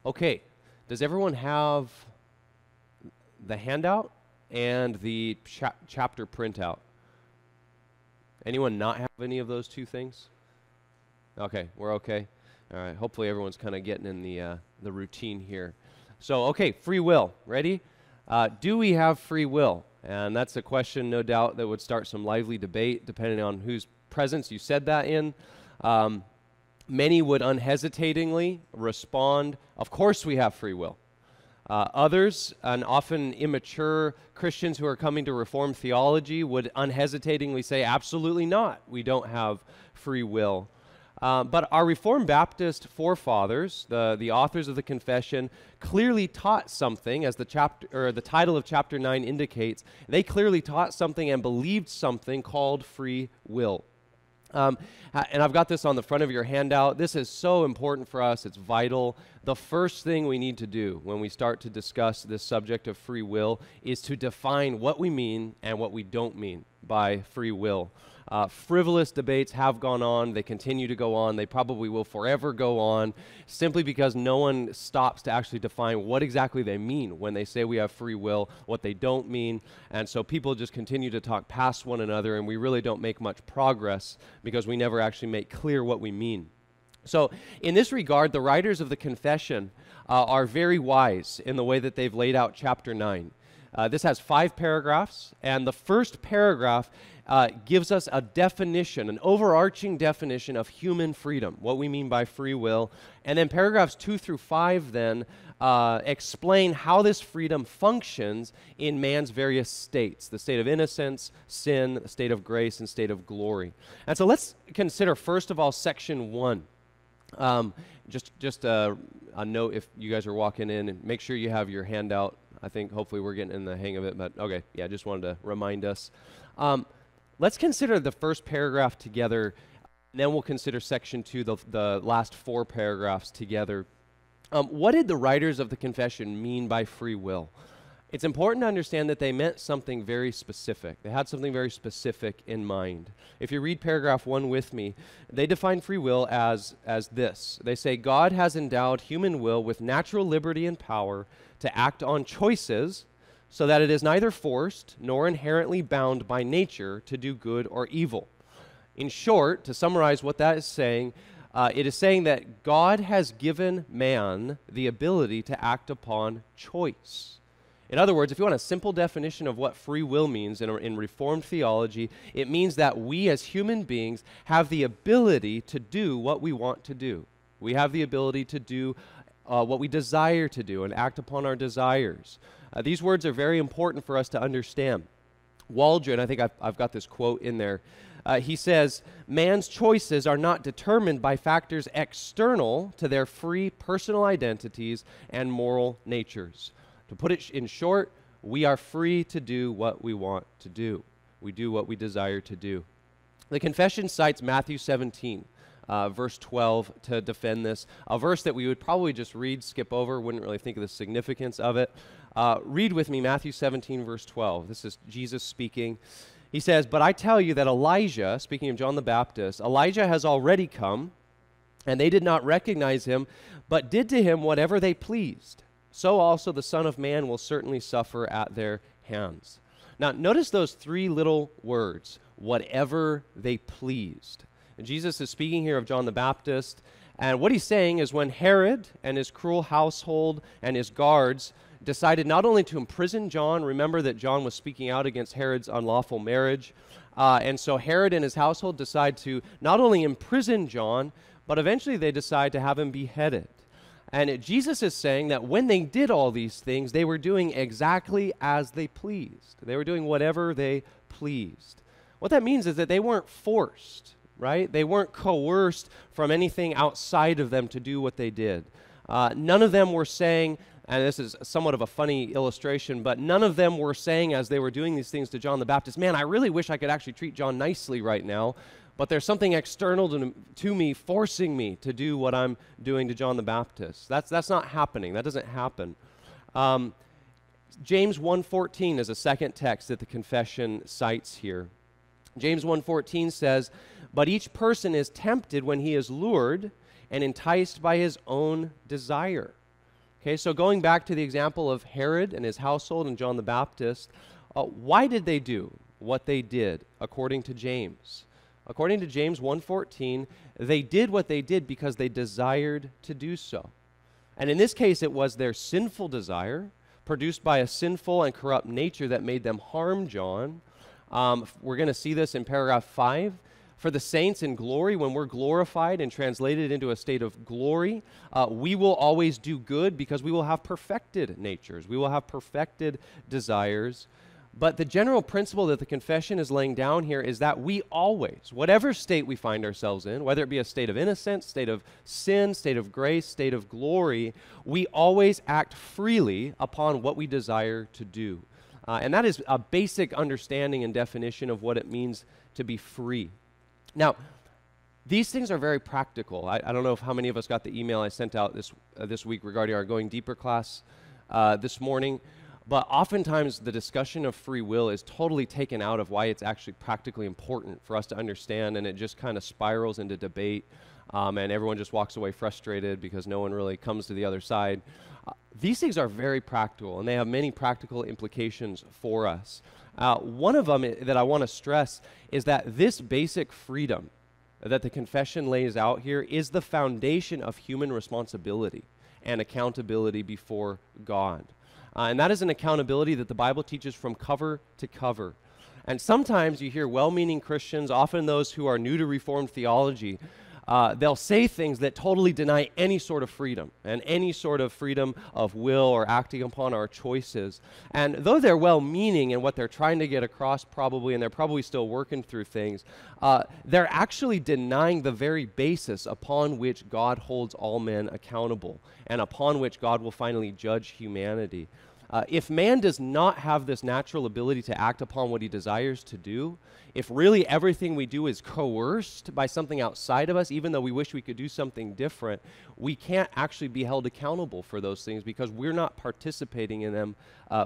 Okay, does everyone have the handout and the chapter printout? Anyone not have any of those two things? Okay, we're okay. All right, hopefully everyone's kind of getting in the routine here. So, okay, free will. Ready? Do we have free will? And that's a question, no doubt, that would start some lively debate, depending on whose presence you said that in. Many would unhesitatingly respond, of course we have free will. Others, and often immature Christians who are coming to Reformed theology, would unhesitatingly say, absolutely not, we don't have free will. But our Reformed Baptist forefathers, the authors of the confession, clearly taught something, as the title of chapter 9 indicates. They clearly taught something and believed something called free will. And I've got this on the front of your handout. This is so important for us. It's vital. The first thing we need to do when we start to discuss this subject of free will is to define what we mean and what we don't mean by free will. Frivolous debates have gone on. They continue to go on. They probably will forever go on, simply because no one stops to actually define what exactly they mean when they say we have free will, what they don't mean. And so people just continue to talk past one another, and we really don't make much progress because we never actually make clear what we mean. So in this regard, the writers of the confession are very wise in the way that they've laid out chapter 9. This has 5 paragraphs, and the first paragraph gives us a definition, an overarching definition of human freedom, what we mean by free will. And then paragraphs 2 through 5 then explain how this freedom functions in man's various states, the state of innocence, sin, the state of grace, and state of glory. And so let's consider, first of all, section 1. Just a note, if you guys are walking in, and make sure you have your handout. I think hopefully we're getting in the hang of it, but okay, yeah, just wanted to remind us. Let's consider the first paragraph together, and then we'll consider section 2, the last 4 paragraphs together. What did the writers of the confession mean by free will? It's important to understand that they meant something very specific. They had something very specific in mind. If you read paragraph 1 with me, they define free will as this. They say, God has endowed human will with natural liberty and power to act on choices so that it is neither forced nor inherently bound by nature to do good or evil. In short, to summarize what that is saying, it is saying that God has given man the ability to act upon choice. In other words, if you want a simple definition of what free will means in Reformed theology, it means that we as human beings have the ability to do what we want to do. We have the ability to do what we desire to do and act upon our desires. These words are very important for us to understand. Waldron, I think I've got this quote in there. He says, man's choices are not determined by factors external to their free personal identities and moral natures. To put it in short, we are free to do what we want to do. We do what we desire to do. The confession cites Matthew 17, verse 12 to defend this, a verse that we would probably just read, skip over, wouldn't really think of the significance of it. Read with me Matthew 17, verse 12. This is Jesus speaking. He says, but I tell you that Elijah, speaking of John the Baptist, Elijah has already come, and they did not recognize him, but did to him whatever they pleased. So also the Son of Man will certainly suffer at their hands. Now, notice those 3 little words, whatever they pleased. And Jesus is speaking here of John the Baptist, and what he's saying is when Herod and his cruel household and his guards decided not only to imprison John, remember that John was speaking out against Herod's unlawful marriage, and so Herod and his household decide to not only imprison John, but eventually they decide to have him beheaded. And Jesus is saying that when they did all these things, they were doing exactly as they pleased. They were doing whatever they pleased. What that means is that they weren't forced, right? They weren't coerced from anything outside of them to do what they did. None of them were saying, and this is somewhat of a funny illustration, but none of them were saying as they were doing these things to John the Baptist, man, I really wish I could actually treat John nicely right now, but there's something external to me forcing me to do what I'm doing to John the Baptist. That's not happening. That doesn't happen. James 1:14 is a second text that the confession cites here. James 1:14 says, but each person is tempted when he is lured and enticed by his own desire. Okay, so going back to the example of Herod and his household and John the Baptist, why did they do what they did according to James? According to James 1:14, they did what they did because they desired to do so. And in this case, it was their sinful desire, produced by a sinful and corrupt nature, that made them harm John. We're going to see this in paragraph 5. For the saints in glory, when we're glorified and translated into a state of glory, we will always do good because we will have perfected natures. We will have perfected desires. But the general principle that the confession is laying down here is that we always, whatever state we find ourselves in, whether it be a state of innocence, state of sin, state of grace, state of glory, we always act freely upon what we desire to do. And that is a basic understanding and definition of what it means to be free. Now, these things are very practical. I don't know how many of us got the email I sent out this week regarding our Going Deeper class this morning, but oftentimes the discussion of free will is totally taken out of why it's actually practically important for us to understand, and it just kind of spirals into debate, and everyone just walks away frustrated because no one really comes to the other side. These things are very practical, and they have many practical implications for us. One of them that I want to stress is that this basic freedom that the confession lays out here is the foundation of human responsibility and accountability before God. And that is an accountability that the Bible teaches from cover to cover. And sometimes you hear well-meaning Christians, often those who are new to Reformed theology, they'll say things that totally deny any sort of freedom and any sort of freedom of will or acting upon our choices. And though they're well-meaning in what they're trying to get across probably, and they're probably still working through things, they're actually denying the very basis upon which God holds all men accountable and upon which God will finally judge humanity. If man does not have this natural ability to act upon what he desires to do, if really everything we do is coerced by something outside of us, even though we wish we could do something different, we can't actually be held accountable for those things because we're not participating in them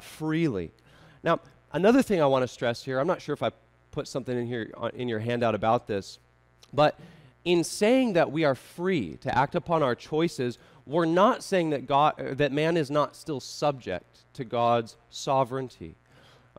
freely. Now, another thing I want to stress here, I'm not sure if I put something in here in your handout about this, but in saying that we are free to act upon our choices, we're not saying that man is not still subject to God's sovereignty.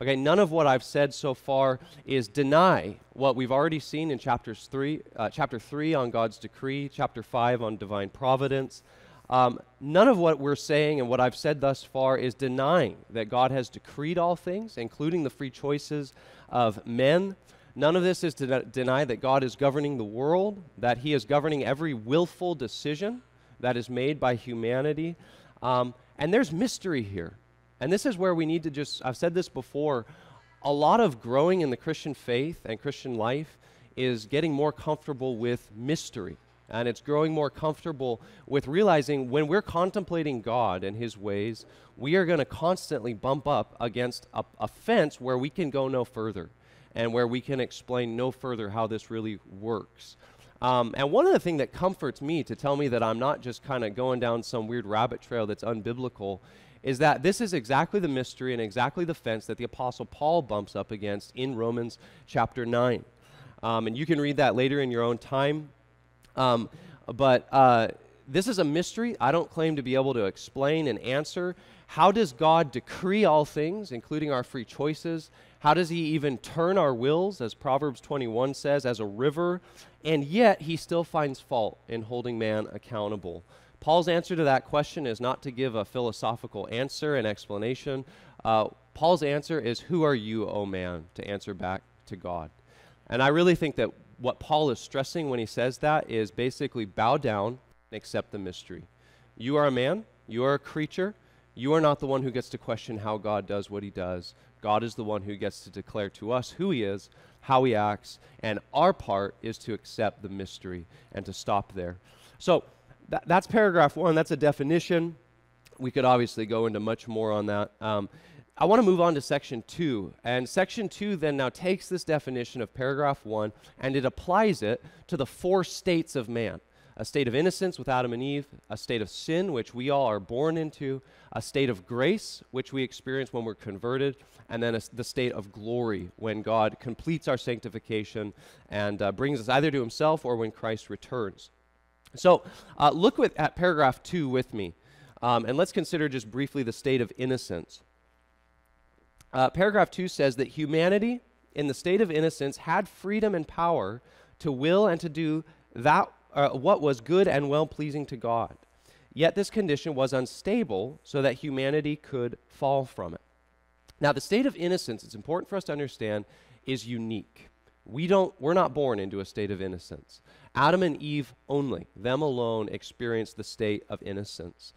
Okay, none of what I've said so far is deny what we've already seen in chapter 3 on God's decree, chapter 5 on divine providence. None of what we're saying and what I've said thus far is denying that God has decreed all things, including the free choices of men. None of this is to deny that God is governing the world, that he is governing every willful decision that is made by humanity. And there's mystery here. And this is where we need to I've said this before, a lot of growing in the Christian faith and Christian life is getting more comfortable with mystery. And it's growing more comfortable with realizing when we're contemplating God and his ways, we are going to constantly bump up against a fence where we can go no further and where we can explain no further how this really works. And one of the things that comforts me to tell me that I'm not just kind of going down some weird rabbit trail that's unbiblical is that this is exactly the mystery and exactly the fence that the Apostle Paul bumps up against in Romans chapter 9. And you can read that later in your own time. But this is a mystery I don't claim to be able to explain and answer. How does God decree all things, including our free choices? How does he even turn our wills, as Proverbs 21 says, as a river? And yet he still finds fault in holding man accountable. Paul's answer to that question is not to give a philosophical answer and explanation. Paul's answer is, who are you, O man, to answer back to God? And I really think that what Paul is stressing when he says that is basically bow down and accept the mystery. You are a man, you are a creature, you are not the one who gets to question how God does what he does. God is the one who gets to declare to us who he is, how he acts, and our part is to accept the mystery and to stop there. So that's paragraph 1. That's a definition. We could obviously go into much more on that. I want to move on to section 2. And section 2 then now takes this definition of paragraph 1 and it applies it to the 4 states of man. A state of innocence with Adam and Eve, a state of sin, which we all are born into, a state of grace, which we experience when we're converted, and then the state of glory, when God completes our sanctification and brings us either to himself or when Christ returns. So look at paragraph 2 with me. And let's consider just briefly the state of innocence. Paragraph 2 says that humanity in the state of innocence had freedom and power to will and to do that what was good and well-pleasing to God. Yet this condition was unstable so that humanity could fall from it. Now, the state of innocence, it's important for us to understand, is unique. We're not born into a state of innocence. Adam and Eve only, them alone, experienced the state of innocence.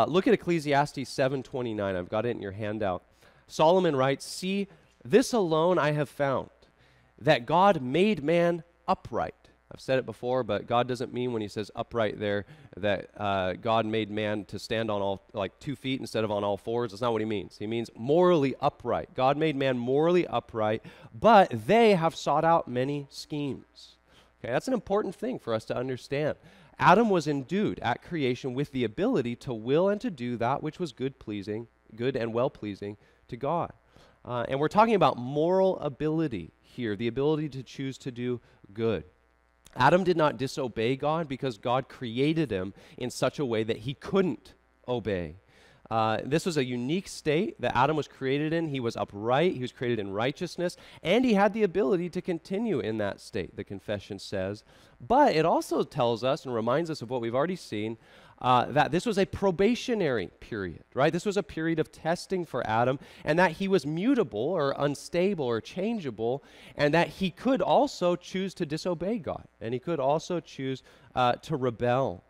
Look at Ecclesiastes 7:29. I've got it in your handout. Solomon writes, "See, this alone I have found, that God made man upright." I've said it before, but God doesn't mean when he says upright there that God made man to stand on all, like 2 feet instead of on all fours. That's not what he means. He means morally upright. God made man morally upright, but they have sought out many schemes. Okay, that's an important thing for us to understand. Adam was endued at creation with the ability to will and to do that which was good and well-pleasing to God. And we're talking about moral ability here, the ability to choose to do good. Adam did not disobey God because God created him in such a way that he couldn't obey. This was a unique state that Adam was created in. He was upright, he was created in righteousness, and he had the ability to continue in that state, the confession says. But it also tells us and reminds us of what we've already seen, that this was a probationary period, right? This was a period of testing for Adam, and that he was mutable or unstable or changeable, and that he could also choose to disobey God, and he could also choose to rebel.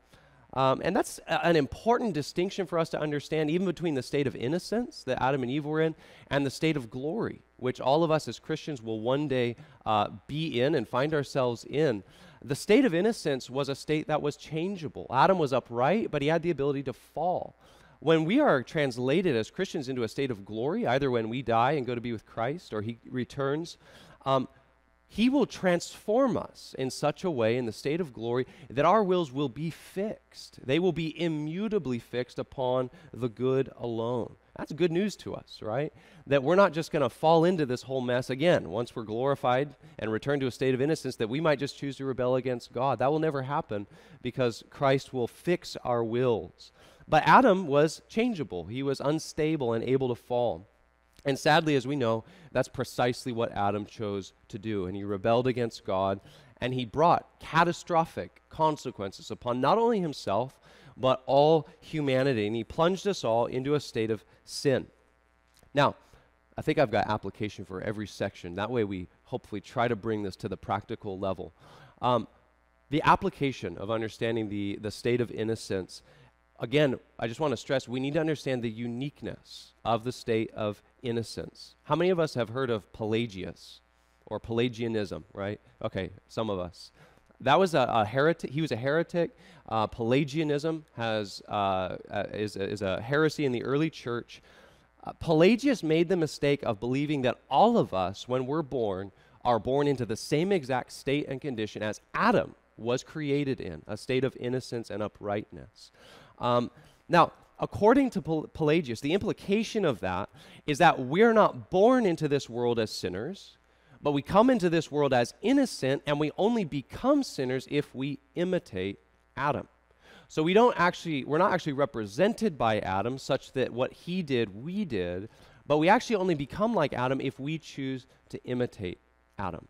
And that's an important distinction for us to understand, even between the state of innocence that Adam and Eve were in and the state of glory, which all of us as Christians will one day be in and find ourselves in. The state of innocence was a state that was changeable. Adam was upright, but he had the ability to fall. When we are translated as Christians into a state of glory, either when we die and go to be with Christ or he returns, he will transform us in such a way in the state of glory that our wills will be fixed. They will be immutably fixed upon the good alone. That's good news to us, right? That we're not just going to fall into this whole mess again once we're glorified and return to a state of innocence, that we might just choose to rebel against God. That will never happen because Christ will fix our wills. But Adam was changeable. He was unstable and able to fall. And sadly, as we know, that's precisely what Adam chose to do. And he rebelled against God, and he brought catastrophic consequences upon not only himself, but all humanity. And he plunged us all into a state of sin. Now, I think I've got application for every section. That way we hopefully try to bring this to the practical level. The application of understanding the state of innocence. Again, I just want to stress, we need to understand the uniqueness of the state of innocence. How many of us have heard of Pelagius or Pelagianism, right? Okay, some of us. That was a heretic. He was a heretic. Pelagianism is a heresy in the early church. Pelagius made the mistake of believing that all of us, when we're born, are born into the same exact state and condition as Adam was created in, a state of innocence and uprightness. Now, according to Pelagius, the implication of that is that we're not born into this world as sinners, but we come into this world as innocent, and we only become sinners if we imitate Adam. So we're not actually represented by Adam such that what he did, we did, but we actually only become like Adam if we choose to imitate Adam.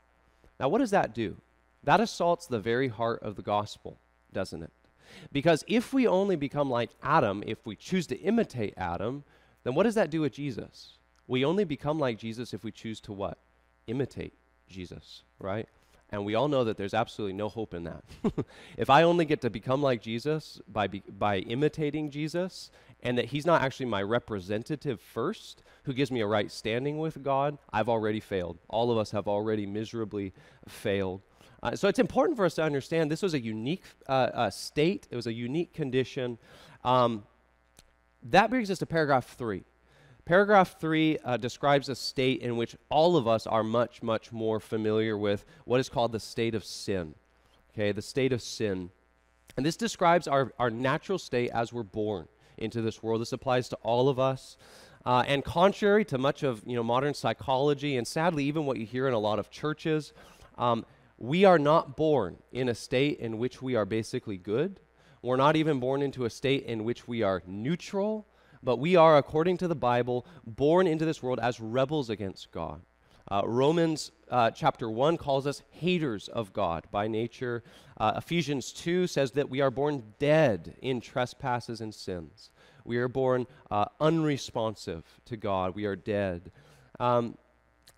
Now, what does that do? That assaults the very heart of the gospel, doesn't it? Because if we only become like Adam, if we choose to imitate Adam, then what does that do with Jesus? We only become like Jesus if we choose to what? Imitate Jesus, right? And we all know that there's absolutely no hope in that. If I only get to become like Jesus by imitating Jesus, and that he's not actually my representative first, who gives me a right standing with God, I've already failed. All of us have already miserably failed. So it's important for us to understand this was a unique state. It was a unique condition. That brings us to paragraph 3. Paragraph 3 describes a state in which all of us are much, much more familiar with, what is called the state of sin. Okay, the state of sin. And this describes our natural state as we're born into this world. This applies to all of us. And contrary to much of modern psychology, and sadly even what you hear in a lot of churches, we are not born in a state in which we are basically good. We're not even born into a state in which we are neutral, but we are, according to the Bible, born into this world as rebels against God. Romans chapter 1 calls us haters of God by nature. Ephesians 2 says that we are born dead in trespasses and sins. We are born unresponsive to God. We are dead. Now,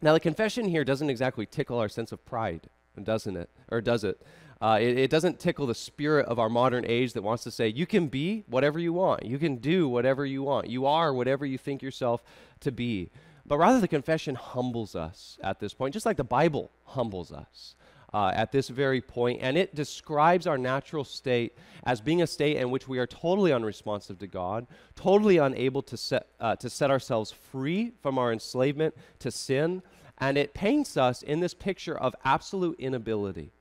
the confession here doesn't exactly tickle our sense of pride, doesn't it? Or does it? It doesn't tickle the spirit of our modern age that wants to say, you can be whatever you want. You can do whatever you want. You are whatever you think yourself to be. But rather, the confession humbles us at this point, just like the Bible humbles us at this very point. And it describes our natural state as being a state in which we are totally unresponsive to God, totally unable to set ourselves free from our enslavement to sin. And it paints us in this picture of absolute inability.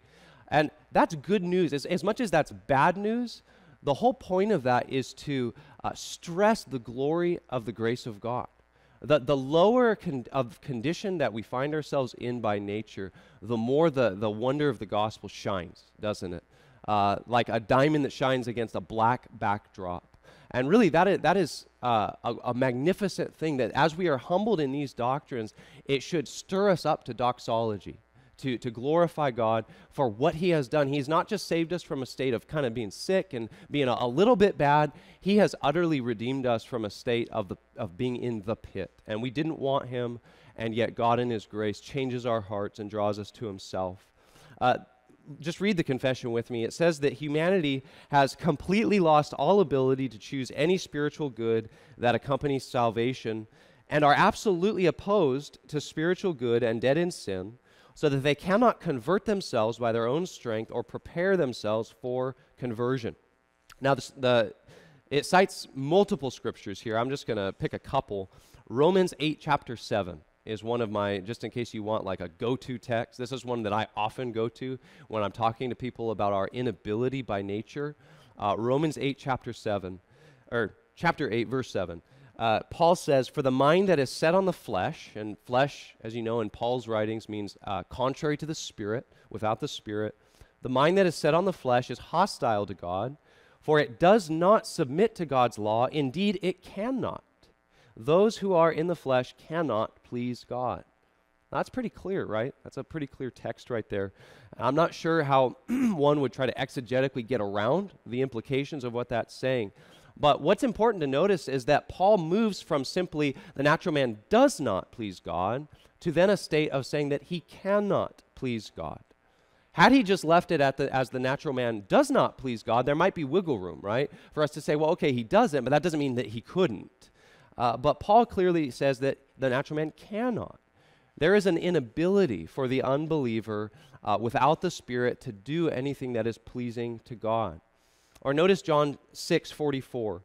And that's good news. As much as that's bad news, the whole point of that is to stress the glory of the grace of God. The lower condition that we find ourselves in by nature, the more the wonder of the gospel shines, doesn't it? Like a diamond that shines against a black backdrop. And really, that is a magnificent thing, that as we are humbled in these doctrines, it should stir us up to doxology, to glorify God for what he has done. He's not just saved us from a state of kind of being sick and being a little bit bad. He has utterly redeemed us from a state of being in the pit. And we didn't want him, and yet God in his grace changes our hearts and draws us to himself. Just read the confession with me. It says that humanity has completely lost all ability to choose any spiritual good that accompanies salvation, and are absolutely opposed to spiritual good and dead in sin, so that they cannot convert themselves by their own strength or prepare themselves for conversion. Now, it cites multiple scriptures here. I'm just going to pick a couple. Romans 8, chapter 7 is one of my, just in case you want like a go-to text. This is one that I often go to when I'm talking to people about our inability by nature. Romans 8, chapter 7, or chapter 8, verse 7. Paul says, "For the mind that is set on the flesh," and flesh, as you know, in Paul's writings means contrary to the Spirit, without the Spirit. "The mind that is set on the flesh is hostile to God, for it does not submit to God's law. Indeed, it cannot. Those who are in the flesh cannot please God." That's pretty clear, right? That's a pretty clear text right there. I'm not sure how one would try to exegetically get around the implications of what that's saying. But what's important to notice is that Paul moves from simply the natural man does not please God to then a state of saying that he cannot please God. Had he just left it as the natural man does not please God, there might be wiggle room, right? For us to say, well, okay, he doesn't, but that doesn't mean that he couldn't. But Paul clearly says that the natural man cannot. There is an inability for the unbeliever without the Spirit to do anything that is pleasing to God. Or notice John 6:44.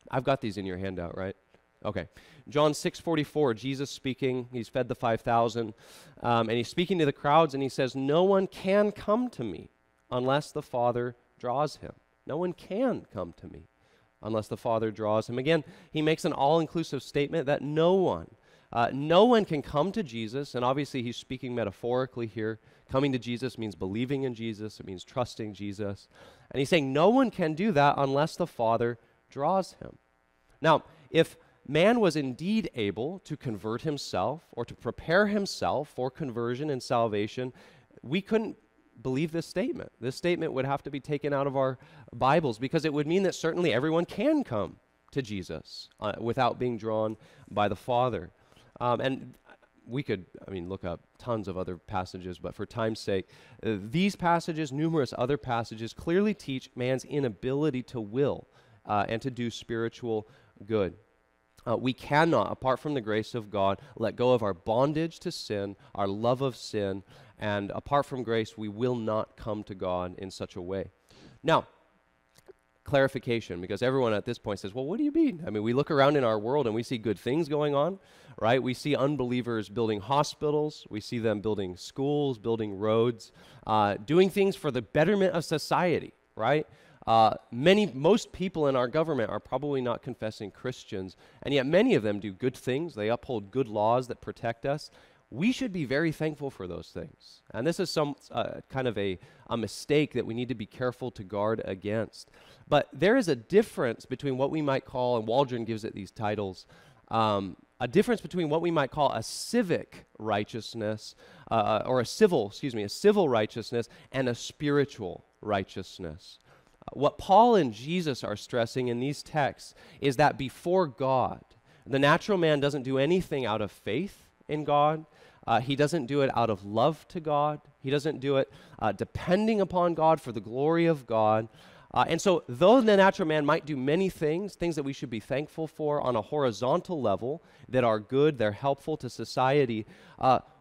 I've got these in your handout, right? Okay. John 6:44, Jesus speaking. He's fed the 5,000. And he's speaking to the crowds, and he says, "No one can come to me unless the Father draws him." No one can come to me unless the Father draws him. Again, he makes an all-inclusive statement that no one can come to Jesus, and obviously he's speaking metaphorically here. Coming to Jesus means believing in Jesus. It means trusting Jesus. And he's saying no one can do that unless the Father draws him. Now, if man was indeed able to convert himself or to prepare himself for conversion and salvation, we couldn't believe this statement. This statement would have to be taken out of our Bibles, because it would mean that certainly everyone can come to Jesus without being drawn by the Father. And we could, look up tons of other passages, but for time's sake, these passages, numerous other passages, clearly teach man's inability to will and to do spiritual good. We cannot, apart from the grace of God, let go of our bondage to sin, our love of sin, and apart from grace, we will not come to God in such a way. Now, clarification, because everyone at this point says, well, what do you mean? We look around in our world and we see good things going on, right? We see unbelievers building hospitals. We see them building schools, building roads, doing things for the betterment of society, right? Most people in our government are probably not confessing Christians, and yet many of them do good things. They uphold good laws that protect us. we should be very thankful for those things. And this is some kind of a mistake that we need to be careful to guard against. But there is a difference between what we might call, and Waldron gives it these titles, a difference between what we might call a civic righteousness, or a civil righteousness, and a spiritual righteousness. What Paul and Jesus are stressing in these texts is that before God, the natural man doesn't do anything out of faith in God. He doesn't do it out of love to God. He doesn't do it depending upon God for the glory of God. And so though the natural man might do many things that we should be thankful for on a horizontal level that are good, they're helpful to society,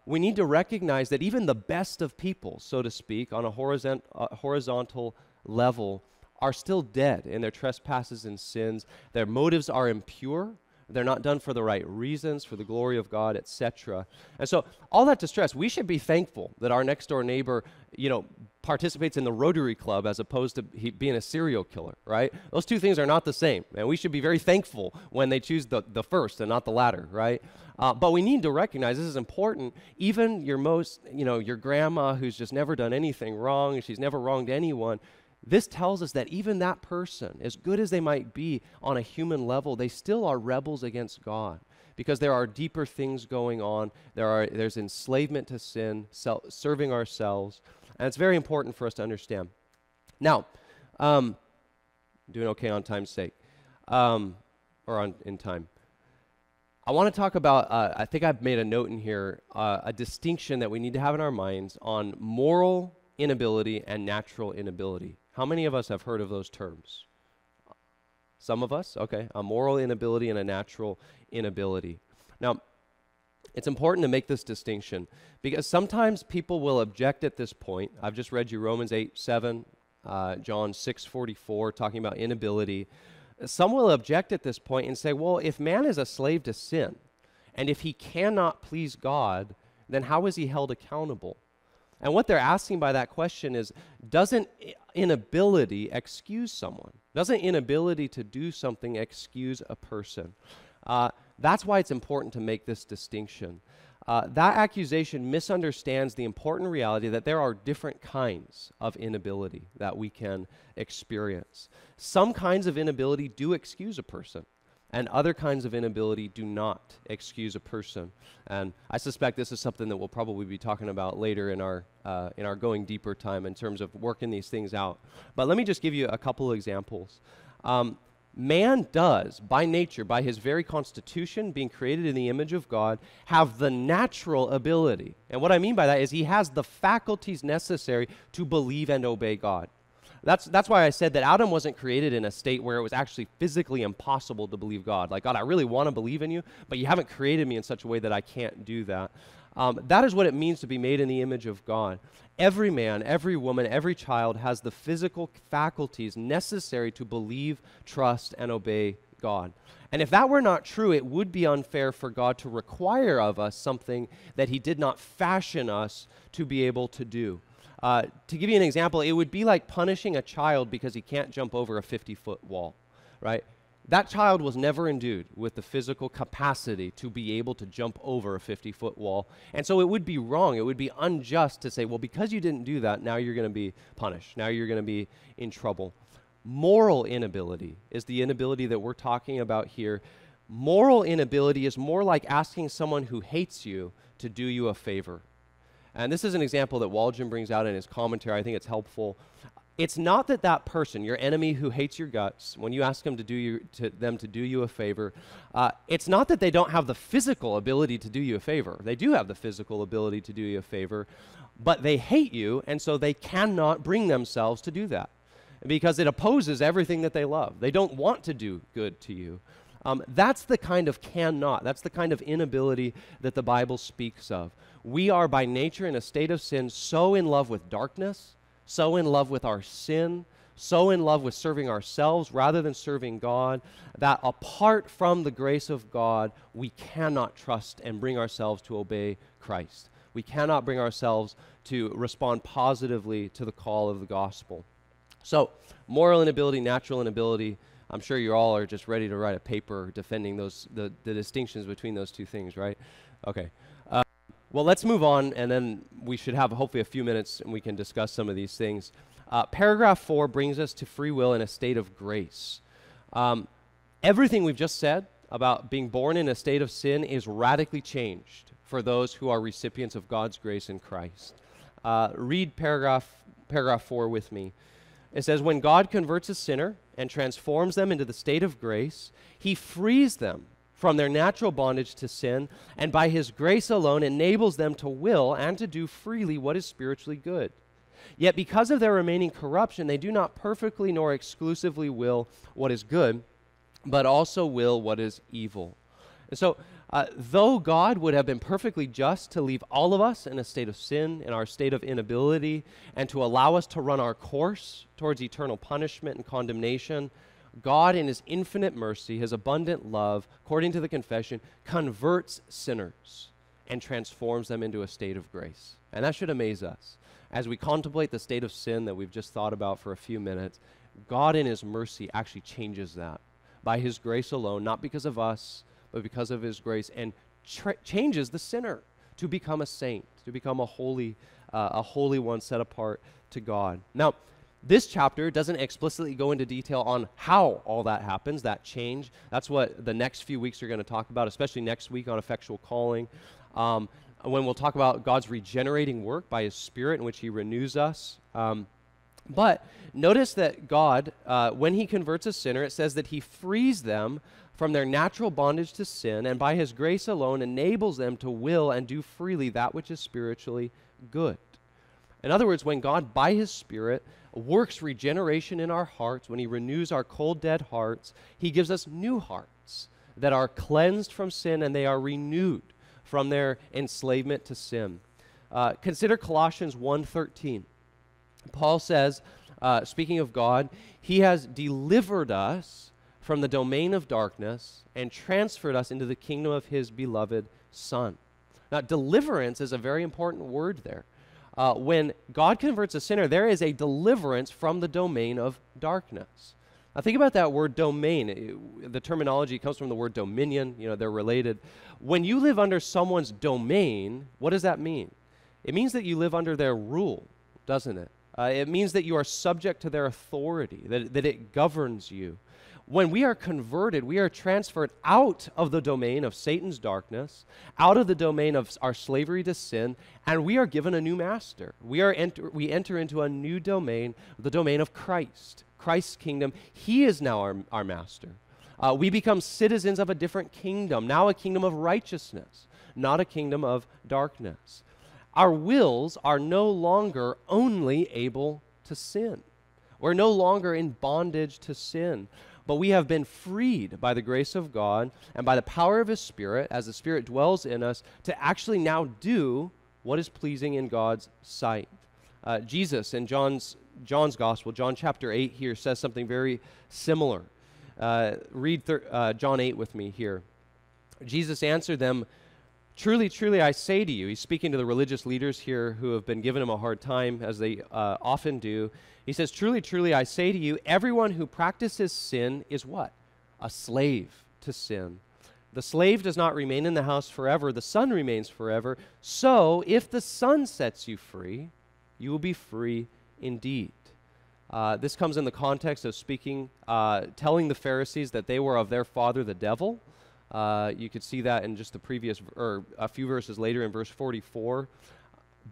we need to recognize that even the best of people, so to speak, on a horizontal level, are still dead in their trespasses and sins. Their motives are impure. They're not done for the right reasons, for the glory of God, etc. And so all that to stress, we should be thankful that our next door neighbor, participates in the Rotary Club as opposed to being a serial killer, right? Those two things are not the same, and we should be very thankful when they choose the first and not the latter, right? But we need to recognize this is important. Even your grandma who's just never done anything wrong, and she's never wronged anyone, this tells us that even that person, as good as they might be on a human level, they still are rebels against God because there are deeper things going on. There's enslavement to sin, serving ourselves, and it's very important for us to understand. Now, doing okay on time's sake, in time. I want to talk about, I think I've made a note in here, a distinction that we need to have in our minds on moral inability and natural inability. How many of us have heard of those terms? Some of us? Okay. A moral inability and a natural inability. Now, it's important to make this distinction because sometimes people will object at this point. I've just read you Romans 8:7, John 6:44, talking about inability. Some will object at this point and say, well, if man is a slave to sin, and if he cannot please God, then how is he held accountable? And what they're asking by that question is, doesn't inability excuse someone? Doesn't inability to do something excuse a person? That's why it's important to make this distinction. That accusation misunderstands the important reality that there are different kinds of inability that we can experience. Some kinds of inability do excuse a person, and other kinds of inability do not excuse a person. And I suspect this is something that we'll probably be talking about later in our going deeper time in terms of working these things out. But let me just give you a couple of examples. Man does, by nature, by his very constitution, being created in the image of God, have the natural ability. And what I mean by that is he has the faculties necessary to believe and obey God. That's why I said that Adam wasn't created in a state where it was actually physically impossible to believe God. Like, God, I really want to believe in you, but you haven't created me in such a way that I can't do that. That is what it means to be made in the image of God. Every man, every woman, every child has the physical faculties necessary to believe, trust, and obey God. And if that were not true, it would be unfair for God to require of us something that he did not fashion us to be able to do. To give you an example, it would be like punishing a child because he can't jump over a 50-foot wall, right? That child was never endued with the physical capacity to be able to jump over a 50-foot wall. And so it would be wrong, it would be unjust to say, well, because you didn't do that, now you're going to be punished. Now you're going to be in trouble. Moral inability is the inability that we're talking about here. Moral inability is more like asking someone who hates you to do you a favor. And this is an example that Waldron brings out in his commentary. I think it's helpful. It's not that that person, your enemy who hates your guts, when you ask them to do you a favor, it's not that they don't have the physical ability to do you a favor. They do have the physical ability to do you a favor, but they hate you, and so they cannot bring themselves to do that because it opposes everything that they love. They don't want to do good to you. That's the kind of cannot, that's the kind of inability that the Bible speaks of. We are by nature in a state of sin, so in love with darkness, so in love with our sin, so in love with serving ourselves rather than serving God, that apart from the grace of God, we cannot trust and bring ourselves to obey Christ. We cannot bring ourselves to respond positively to the call of the gospel. So, moral inability, natural inability, I'm sure you all are just ready to write a paper defending the distinctions between those two things, right? Okay. Well, let's move on, and then we should have hopefully a few minutes, and we can discuss some of these things. Paragraph 4 brings us to free will in a state of grace. Everything we've just said about being born in a state of sin is radically changed for those who are recipients of God's grace in Christ. Read paragraph 4 with me. It says, when God converts a sinner and transforms them into the state of grace, he frees them from their natural bondage to sin, and by his grace alone enables them to will and to do freely what is spiritually good. Yet because of their remaining corruption, they do not perfectly nor exclusively will what is good, but also will what is evil. And so, though God would have been perfectly just to leave all of us in a state of sin, in our state of inability, and to allow us to run our course towards eternal punishment and condemnation, God, in his infinite mercy, his abundant love, according to the confession, converts sinners and transforms them into a state of grace. And that should amaze us. As we contemplate the state of sin that we've just thought about for a few minutes, God in his mercy actually changes that by his grace alone, not because of us, but because of his grace, and changes the sinner to become a saint, to become a holy one set apart to God. Now, this chapter doesn't explicitly go into detail on how all that happens, that change. That's what the next few weeks are going to talk about, especially next week on effectual calling, when we'll talk about God's regenerating work by his Spirit in which he renews us. But notice that God, when he converts a sinner, it says that he frees them from their natural bondage to sin, and by his grace alone enables them to will and do freely that which is spiritually good. In other words, when God, by his Spirit, works regeneration in our hearts, when he renews our cold, dead hearts, he gives us new hearts that are cleansed from sin and they are renewed from their enslavement to sin. Consider Colossians 1:13. Paul says, speaking of God, he has delivered us from the domain of darkness and transferred us into the kingdom of his beloved Son. Now, deliverance is a very important word there. When God converts a sinner, there is a deliverance from the domain of darkness. Now, think about that word domain. The terminology comes from the word dominion. You know, they're related. When you live under someone's domain, what does that mean? It means that you live under their rule, doesn't it? It means that you are subject to their authority, that it governs you. When we are converted, we are transferred out of the domain of Satan's darkness, out of the domain of our slavery to sin, and we are given a new master. We enter into a new domain, the domain of Christ, Christ's kingdom. He is now our master. We become citizens of a different kingdom, now a kingdom of righteousness, not a kingdom of darkness. Our wills are no longer only able to sin. We're no longer in bondage to sin. But we have been freed by the grace of God and by the power of his Spirit, as the Spirit dwells in us, to actually now do what is pleasing in God's sight. Jesus in John's Gospel, John chapter 8 here, says something very similar. Read John 8 with me here. Jesus answered them, "Truly, truly, I say to you," he's speaking to the religious leaders here who have been giving him a hard time, as they often do. He says, "Truly, truly, I say to you, everyone who practices sin is" what? "A slave to sin. The slave does not remain in the house forever, the son remains forever. So, if the son sets you free, you will be free indeed." This comes in the context of speaking, telling the Pharisees that they were of their father, the devil. You could see that in just the previous, or a few verses later in verse 44.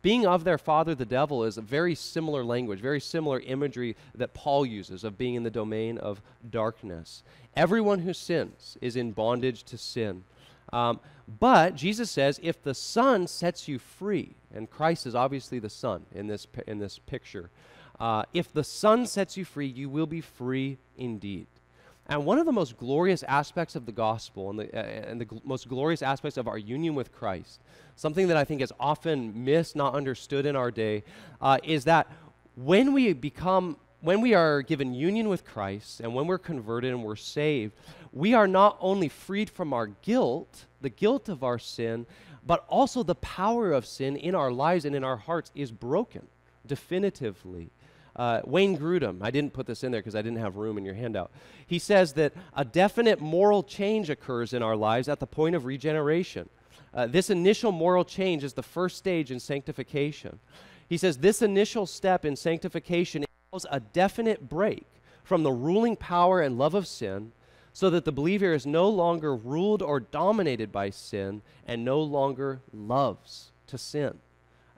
Being of their father, the devil, is a very similar language, very similar imagery that Paul uses of being in the domain of darkness. Everyone who sins is in bondage to sin. But Jesus says, if the Son sets you free, and Christ is obviously the Son in this picture, if the Son sets you free, you will be free indeed. And one of the most glorious aspects of the gospel and the most glorious aspects of our union with Christ, something that I think is often missed, not understood in our day, is that when we are given union with Christ and when we're converted and we're saved, we are not only freed from our guilt, the guilt of our sin, but also the power of sin in our lives and in our hearts is broken definitively. Wayne Grudem, I didn't put this in there because I didn't have room in your handout. He says that a definite moral change occurs in our lives at the point of regeneration. This initial moral change is the first stage in sanctification. He says this initial step in sanctification involves a definite break from the ruling power and love of sin, so that the believer is no longer ruled or dominated by sin and no longer loves to sin.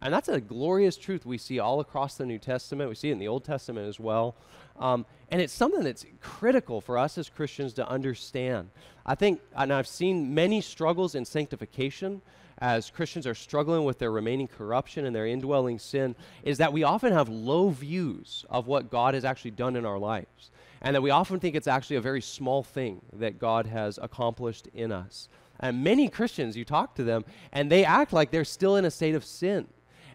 And that's a glorious truth we see all across the New Testament. We see it in the Old Testament as well. And it's something that's critical for us as Christians to understand. I think, and I've seen many struggles in sanctification as Christians are struggling with their remaining corruption and their indwelling sin, is that we often have low views of what God has actually done in our lives. And that we often think it's actually a very small thing that God has accomplished in us. And many Christians, you talk to them, and they act like they're still in a state of sin.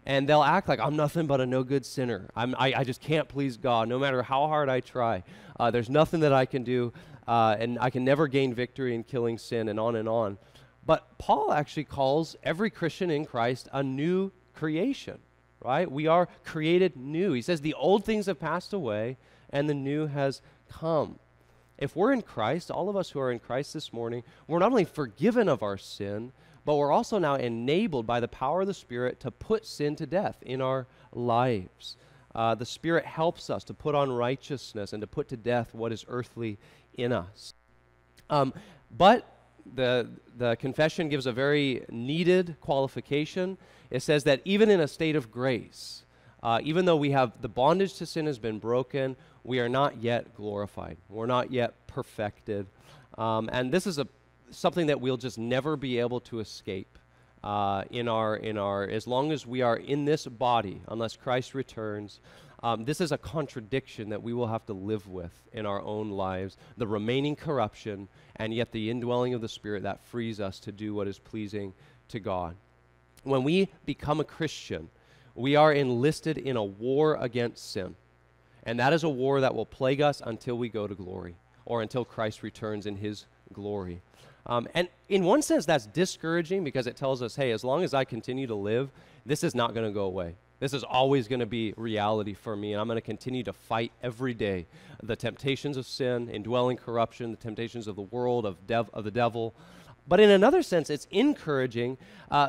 And they'll act like, I'm nothing but a no good sinner. I just can't please God, no matter how hard I try. There's nothing that I can do, and I can never gain victory in killing sin, and on and on. But Paul actually calls every Christian in Christ a new creation, right? We are created new. He says the old things have passed away, and the new has come. If we're in Christ, all of us who are in Christ this morning, we're not only forgiven of our sin, but we're also now enabled by the power of the Spirit to put sin to death in our lives. The Spirit helps us to put on righteousness and to put to death what is earthly in us. But the confession gives a very needed qualification. It says that even in a state of grace, even though we have the bondage to sin has been broken, we are not yet glorified. We're not yet perfected. And this is something that we'll just never be able to escape as long as we are in this body, unless Christ returns. This is a contradiction that we will have to live with in our own lives, the remaining corruption, and yet the indwelling of the Spirit that frees us to do what is pleasing to God. When we become a Christian, we are enlisted in a war against sin. And that is a war that will plague us until we go to glory, or until Christ returns in his glory. And in one sense, that's discouraging because it tells us, hey, as long as I continue to live, this is not going to go away. This is always going to be reality for me, and I'm going to continue to fight every day the temptations of sin, indwelling corruption, the temptations of the world, of the devil. But in another sense, it's encouraging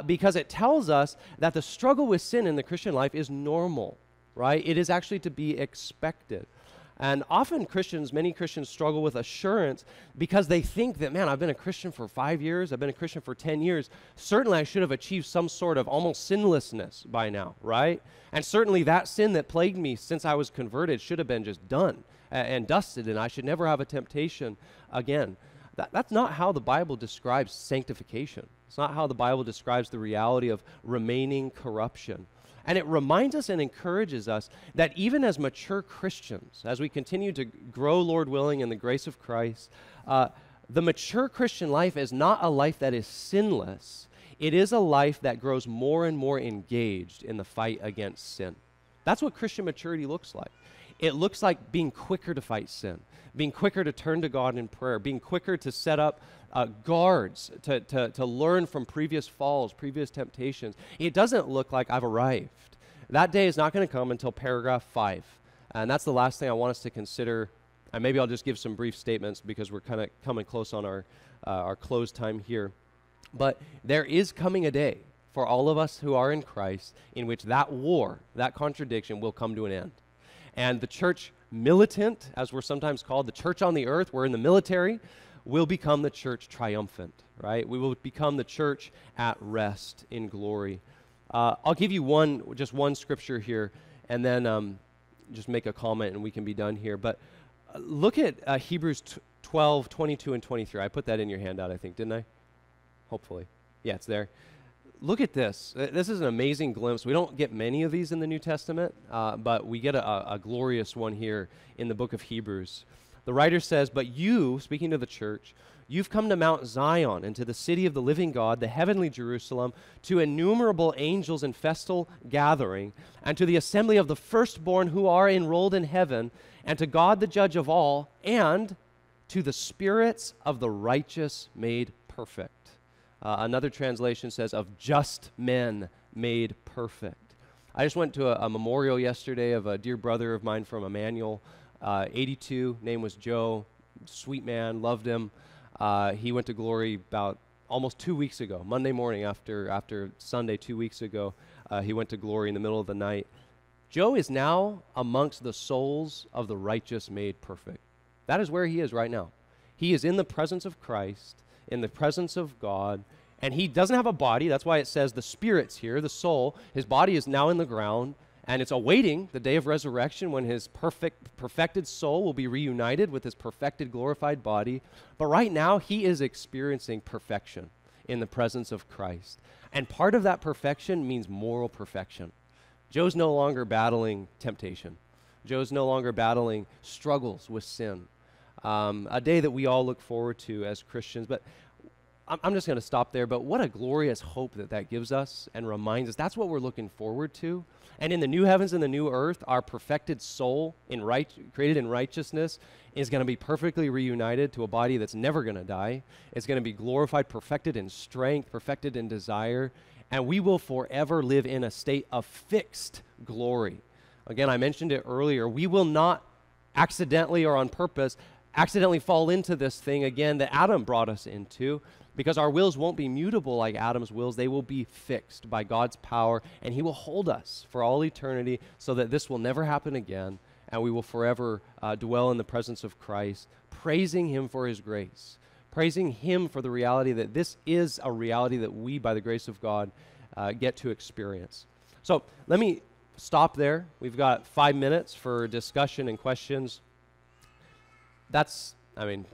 because it tells us that the struggle with sin in the Christian life is normal, right? It is actually to be expected. And often many Christians struggle with assurance because they think that, man, I've been a Christian for 5 years, I've been a Christian for 10 years. Certainly I should have achieved some sort of almost sinlessness by now, right? And certainly that sin that plagued me since I was converted should have been just done and dusted, and I should never have a temptation again. That's not how the Bible describes sanctification. It's not how the Bible describes the reality of remaining corruption. And it reminds us and encourages us that even as mature Christians, as we continue to grow, Lord willing, in the grace of Christ, the mature Christian life is not a life that is sinless. It is a life that grows more and more engaged in the fight against sin. That's what Christian maturity looks like. It looks like being quicker to fight sin, being quicker to turn to God in prayer, being quicker to set up guards, to learn from previous falls, previous temptations. It doesn't look like I've arrived. That day is not going to come until paragraph 5. And that's the last thing I want us to consider. And maybe I'll just give some brief statements because we're kind of coming close on our close time here. But there is coming a day for all of us who are in Christ in which that war, that contradiction will come to an end. And the church militant, as we're sometimes called, the church on the earth, we're in the military, will become the church triumphant, right? We will become the church at rest in glory. I'll give you just one scripture here, and then just make a comment and we can be done here. But look at Hebrews 12, 22, and 23. I put that in your handout, I think, didn't I? Hopefully. Yeah, it's there. Look at this. This is an amazing glimpse. We don't get many of these in the New Testament, but we get a glorious one here in the book of Hebrews. The writer says, "But you," speaking to the church, "you've come to Mount Zion and to the city of the living God, the heavenly Jerusalem, to innumerable angels in festal gathering, and to the assembly of the firstborn who are enrolled in heaven, and to God the judge of all, and to the spirits of the righteous made perfect." Another translation says, "of just men made perfect." I just went to a memorial yesterday of a dear brother of mine from Emmanuel, 82, name was Joe, sweet man, loved him. He went to glory about almost 2 weeks ago, Monday morning after Sunday 2 weeks ago, he went to glory in the middle of the night. Joe is now amongst the souls of the righteous made perfect. That is where he is right now. He is in the presence of Christ, in the presence of God, and he doesn't have a body. That's why it says the spirit's here, the soul. His body is now in the ground, and it's awaiting the day of resurrection when his perfected soul will be reunited with his perfected, glorified body. But right now, he is experiencing perfection in the presence of Christ. And part of that perfection means moral perfection. Joe's no longer battling temptation. Joe's no longer battling struggles with sin. A day that we all look forward to as Christians. But I'm just going to stop there. But what a glorious hope that gives us and reminds us. That's what we're looking forward to. And in the new heavens and the new earth, our perfected soul, created in righteousness, is going to be perfectly reunited to a body that's never going to die. It's going to be glorified, perfected in strength, perfected in desire. And we will forever live in a state of fixed glory. Again, I mentioned it earlier. We will not accidentally or on purpose accidentally fall into this thing again that Adam brought us into, because our wills won't be mutable like Adam's wills. They will be fixed by God's power, and he will hold us for all eternity so that this will never happen again, and we will forever dwell in the presence of Christ, praising him for his grace, praising him for the reality that this is a reality that we, by the grace of God, get to experience. So let me stop there. We've got 5 minutes for discussion and questions.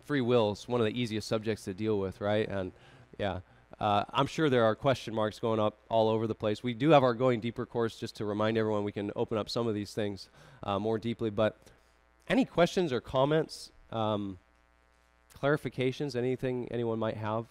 Free will is one of the easiest subjects to deal with, right? And yeah, I'm sure there are question marks going up all over the place. We do have our Going Deeper course, just to remind everyone we can open up some of these things more deeply. But any questions or comments, clarifications, anything anyone might have?